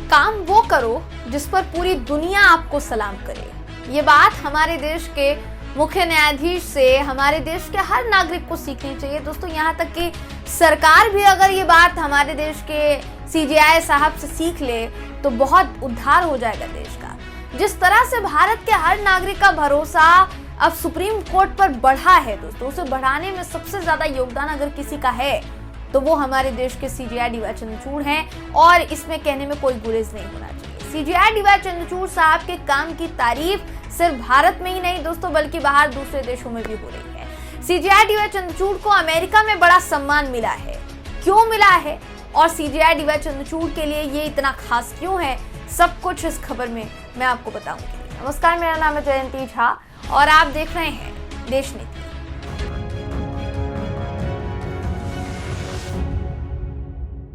काम वो करो जिस पर पूरी दुनिया आपको सलाम करे। ये बात हमारे देश के मुख्य न्यायाधीश से हमारे देश के हर नागरिक को सीखनी चाहिए दोस्तों। यहाँ तक कि सरकार भी अगर ये बात हमारे देश के सीजेआई साहब से सीख ले तो बहुत उद्धार हो जाएगा देश का। जिस तरह से भारत के हर नागरिक का भरोसा अब सुप्रीम कोर्ट पर बढ़ा है दोस्तों, उसे बढ़ाने में सबसे ज्यादा योगदान अगर किसी का है तो वो हमारे देश के सीजेआई डी वाई चंद्रचूड़ हैं और इसमें कहने में कोई गुरेज नहीं होना चाहिए। सीजेआई डी वाई चंद्रचूड़ साहब के काम की तारीफ सिर्फ भारत में ही नहीं दोस्तों बल्कि बाहर दूसरे देशों में भी हो रही है। सीजेआई डी वाई चंद्रचूड़ को अमेरिका में बड़ा सम्मान मिला है, क्यों मिला है और सीजेआई डी वाई चंद्रचूड़ के लिए ये इतना खास क्यों है, सब कुछ इस खबर में मैं आपको बताऊंगी। नमस्कार, मेरा नाम है जयंती झा और आप देख रहे हैं देश नीति।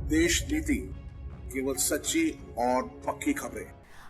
देश नीति, केवल सच्ची और पक्की खबरें।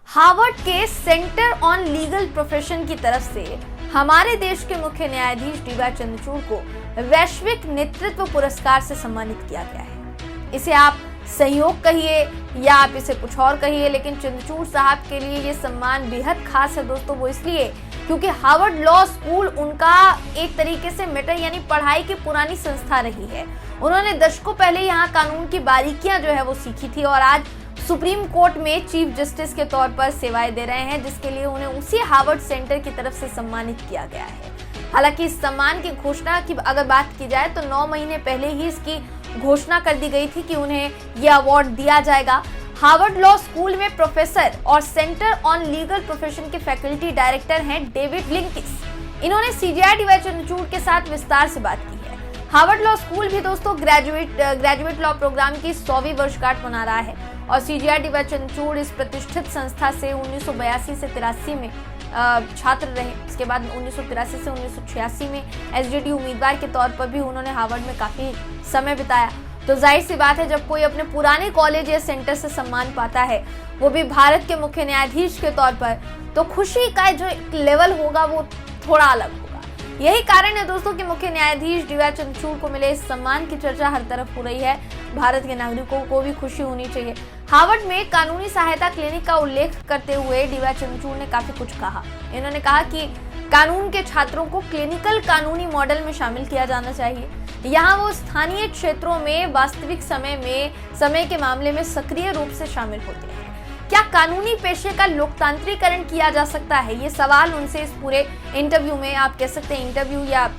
हार्वर्ड के सेंटर ऑन लीगल प्रोफेशन की तरफ से हमारे देश के मुख्य न्यायाधीश डी वाई चंद्रचूड़ को वैश्विक नेतृत्व पुरस्कार से सम्मानित किया गया है। इसे आप सहयोग कहिए या आप इसे कुछ और कहिए, लेकिन चंद्रचूड़ साहब के लिए ये सम्मान बेहद खास है दोस्तों। वो इसलिए क्योंकि हार्वर्ड लॉ स्कूल उनका एक तरीके से मेटर यानी पढ़ाई की पुरानी संस्था रही है। उन्होंने दशकों पहले यहाँ कानून की बारीकियां जो है वो सीखी थी और आज सुप्रीम कोर्ट में चीफ जस्टिस के तौर पर सेवाएं दे रहे हैं, जिसके लिए उन्हें उसी हार्वर्ड सेंटर की तरफ से सम्मानित किया गया है। हालांकि इस सम्मान की घोषणा की अगर बात की जाए तो 9 महीने पहले ही इसकी घोषणा कर दी गई थी कि उन्हें यह अवार्ड दिया जाएगा। हार्वर्ड लॉ स्कूल में प्रोफेसर और सेंटर ऑन लीगल प्रोफेशन के फैकल्टी डायरेक्टर हैं डेविड लिंकिस। इन्होंने सीजेआई डी वाई चंद्रचूड़ के साथ विस्तार से बात की है। हार्वर्ड लॉ स्कूल भी दोस्तों ग्रेजुएट लॉ प्रोग्राम की 100वीं वर्षगांठ मना रहा है और सीजेआई डी वाई चंद्रचूड़ इस प्रतिष्ठित संस्था से 1982 से 83 में छात्र रहे। इसके बाद 1983 से 1986 में एसडीटी उम्मीदवार के तौर पर भी उन्होंने हार्वर्ड में काफी समय बिताया। तो जाहिर सी बात है जब कोई अपने पुराने कॉलेज या सेंटर से सम्मान पाता है, वो भी भारत के मुख्य न्यायाधीश के तौर पर, तो खुशी का जो लेवल होगा वो थोड़ा अलग होगा। यही कारण है दोस्तों कि मुख्य न्यायाधीश डी वाई चंद्रचूड़ को मिले इस सम्मान की चर्चा हर तरफ हो रही है। भारत के नागरिकों को भी खुशी होनी चाहिए। हार्वर्ड में कानूनी सहायता क्लिनिक का उल्लेख करते हुए डी वाई चंद्रचूड़ ने काफी कुछ कहा। इन्होंने कहा कि कानून के छात्रों को क्लिनिकल कानूनी मॉडल में शामिल किया जाना चाहिए। यहाँ वो स्थानीय क्षेत्रों में वास्तविक समय के मामले में सक्रिय रूप से शामिल होते हैं। क्या कानूनी पेशे का लोकतांत्रिकरण किया जा सकता है, ये सवाल उनसे इस पूरे इंटरव्यू में, आप कह सकते हैं इंटरव्यू या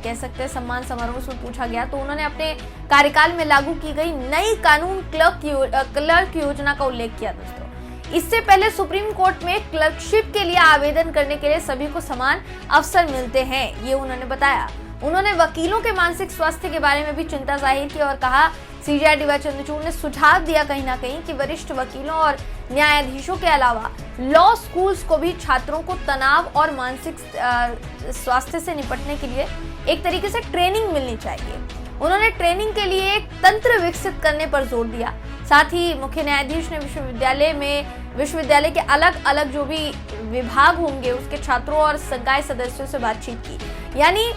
कह सकते हैं सम्मान समारोह में पूछा गया। तो उन्होंने अपने कार्यकाल में लागू की गई नई कानून क्लर्क योजना का उल्लेख किया दोस्तों। इससे पहले सुप्रीम कोर्ट में क्लर्कशिप के लिए आवेदन करने के लिए सभी को समान अवसर मिलते हैं, ये उन्होंने बताया। उन्होंने वकीलों के मानसिक स्वास्थ्य के बारे में भी चिंता जाहिर की और कहा सीजेआई डी वाई चंद्रचूड़ ने सुझाव दिया कहीं ना कहीं कि वरिष्ठ वकीलों और न्यायाधीशों के अलावा लॉ स्कूल्स को भी छात्रों को तनाव और मानसिक स्वास्थ्य से निपटने के लिए एक तरीके से ट्रेनिंग मिलनी चाहिए। उन्होंने ट्रेनिंग के लिए एक तंत्र विकसित करने पर जोर दिया। साथ ही मुख्य न्यायाधीश ने विश्वविद्यालय के अलग अलग जो भी विभाग होंगे उसके छात्रों और संकाय सदस्यों से बातचीत की। यानी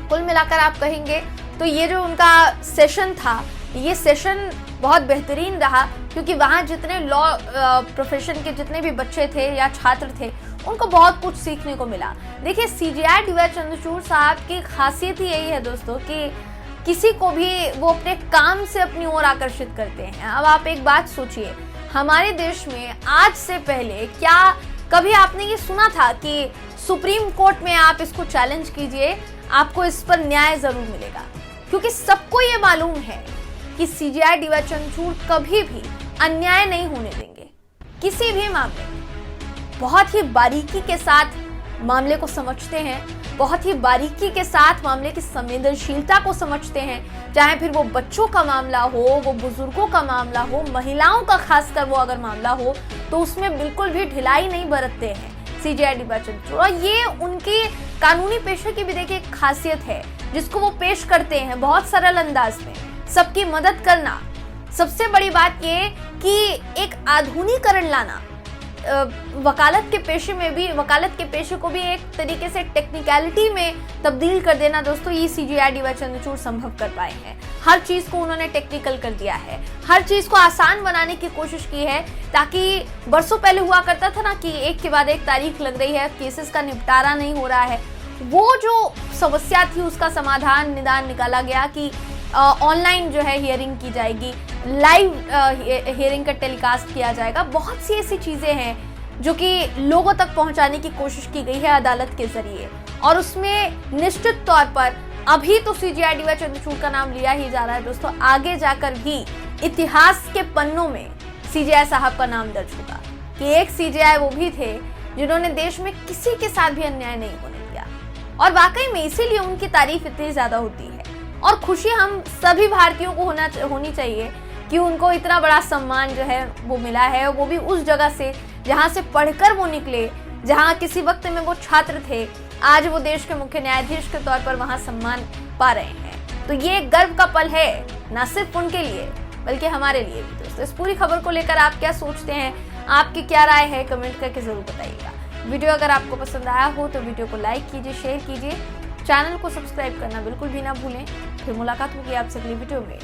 कुल मिलाकर आप कहेंगे तो ये जो उनका सेशन था, ये सेशन बहुत बेहतरीन रहा क्योंकि वहाँ जितने लॉ प्रोफेशन के जितने भी बच्चे थे या छात्र थे उनको बहुत कुछ सीखने को मिला। देखिए सीजेआई डी वाई चंद्रचूड़ साहब की खासियत ही यही है दोस्तों कि किसी को भी वो अपने काम से अपनी ओर आकर्षित करते हैं। अब आप एक बात सोचिए, हमारे देश में आज से पहले क्या कभी आपने ये सुना था कि सुप्रीम कोर्ट में आप इसको चैलेंज कीजिए, आपको इस पर न्याय जरूर मिलेगा? क्योंकि सबको ये मालूम है कि सीजेआई डी वाई चंद्रचूड़ कभी भी अन्याय नहीं होने देंगे। किसी भी मामले में बहुत ही बारीकी के साथ मामले को समझते हैं, बहुत ही बारीकी के साथ मामले की संवेदनशीलता को समझते हैं। चाहे फिर वो बच्चों का मामला हो, वो बुजुर्गों का मामला हो, महिलाओं का खासकर वो अगर मामला हो तो उसमें बिल्कुल भी ढिलाई नहीं बरतते हैं सीजेआई डी वाई चंद्रचूड़। और ये उनकी कानूनी पेशे की भी देखिए एक खासियत है जिसको वो पेश करते हैं बहुत सरल अंदाज में, सबकी मदद करना। सबसे बड़ी बात ये कि एक आधुनिकीकरण लाना, वकालत के पेशे को भी एक तरीके से टेक्निकलिटी में तब्दील कर देना दोस्तों, ये सीजेआई डी वाई चंद्रचूड़ संभव कर पाए हैं। हर चीज को उन्होंने टेक्निकल कर दिया है, हर चीज को आसान बनाने की कोशिश की है, ताकि बरसों पहले हुआ करता था ना कि एक के बाद एक तारीख लग रही है, केसेस का निपटारा नहीं हो रहा है, वो जो समस्या थी उसका समाधान निदान निकाला गया कि ऑनलाइन जो है हियरिंग की जाएगी, लाइव हियरिंग का टेलीकास्ट किया जाएगा। बहुत सी ऐसी चीजें हैं जो कि लोगों तक पहुंचाने की कोशिश की गई है अदालत के जरिए, और उसमें निश्चित तौर पर अभी तो सीजेआई डी वाई चंद्रचूड़ का नाम लिया ही जा रहा है दोस्तों, आगे जाकर भी इतिहास के पन्नों में सीजेआई साहब का नाम दर्ज होगा कि एक सीजेआई वो भी थे जिन्होंने देश में किसी के साथ भी अन्याय नहीं होने दिया। और वाकई में इसीलिए उनकी तारीफ इतनी ज्यादा होती है, और खुशी हम सभी भारतीयों को होनी चाहिए कि उनको इतना बड़ा सम्मान जो है वो मिला है, वो भी उस जगह से जहां से पढ़कर वो निकले, जहां किसी वक्त में वो छात्र थे, आज वो देश के मुख्य न्यायाधीश के तौर पर वहां सम्मान पा रहे हैं। तो ये गर्व का पल है, न सिर्फ उनके लिए बल्कि हमारे लिए भी। दोस्तों, इस पूरी खबर को लेकर आप क्या सोचते हैं, आपकी क्या राय है, कमेंट करके जरूर बताइएगा। वीडियो अगर आपको पसंद आया हो तो वीडियो को लाइक कीजिए, शेयर कीजिए, चैनल को सब्सक्राइब करना बिल्कुल भी ना भूलें। फिर मुलाकात होगी आपसे अगली वीडियो में।